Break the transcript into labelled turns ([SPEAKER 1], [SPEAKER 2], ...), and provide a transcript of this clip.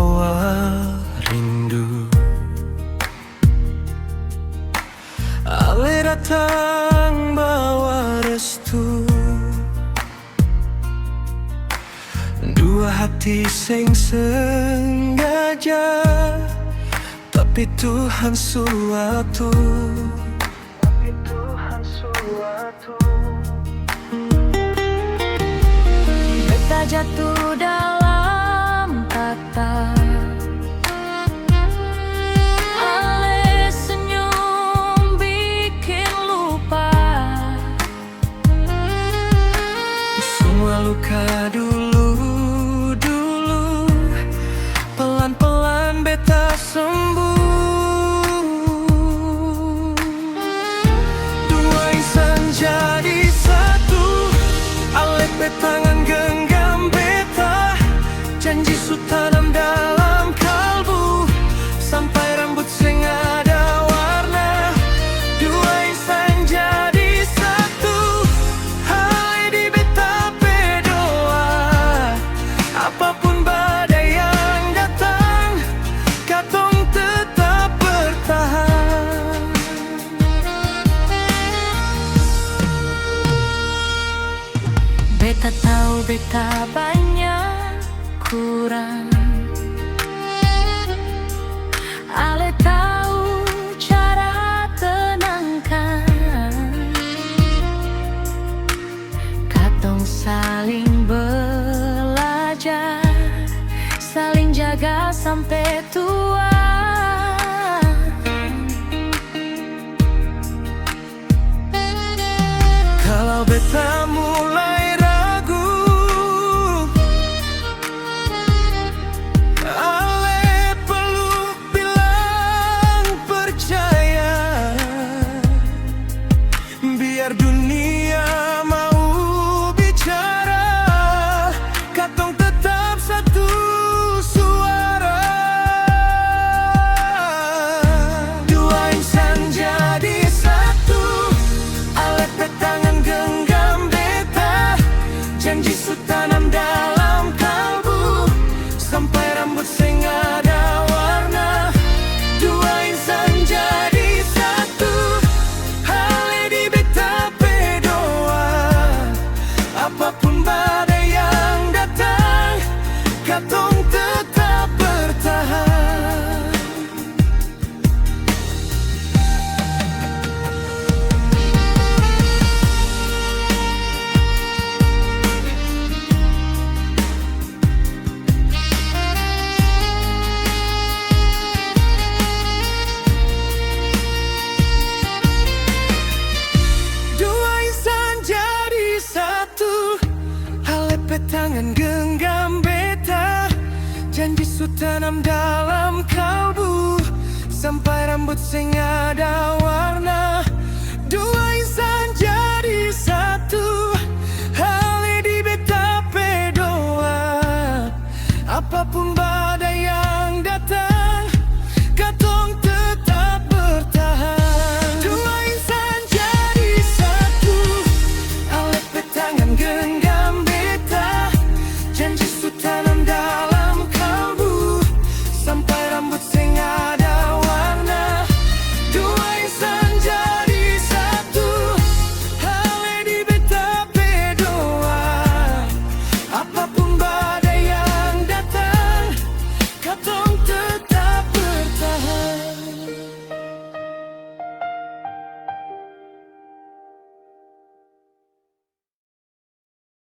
[SPEAKER 1] bawa rindu. Ale datang bawa restu, dua hati sing sengaja, tapi Tuhan suatu.
[SPEAKER 2] Beta jatuh dalam kata, ale senyum bikin lupa
[SPEAKER 1] semua luka dulu. Pelan-pelan beta sembuh. Dua insan jadi satu, ale tangan genggam beta, janji su tanam dalam kalbu, sampai rambut sing ada warna. Dua insan jadi satu, ale di beta berdoa, apapun badai yang datang, katong tetap bertahan.
[SPEAKER 2] beta tahu beta banyak kurang, ale tahu cara tenangkan, katong saling belajar, saling jaga sampai tua.
[SPEAKER 1] Kalau beta mulai ragu, ale perlu bilang percaya, biar dunia mau bicara, katong tetap satu suara. Dua insan jadi satu, ale tangan genggam beta, janji su tanam dalam kalbu, sampai rambut sing ada warna. Dua insan jadi satu, ale di beta berdoa, apapun badai yang datang, katong tetap bertahan. Tangan genggam beta, janji su tanam dalam kalbu, sampai rambut sing ada warna. Dua insan jadi satu, ale di beta berdoa, apapun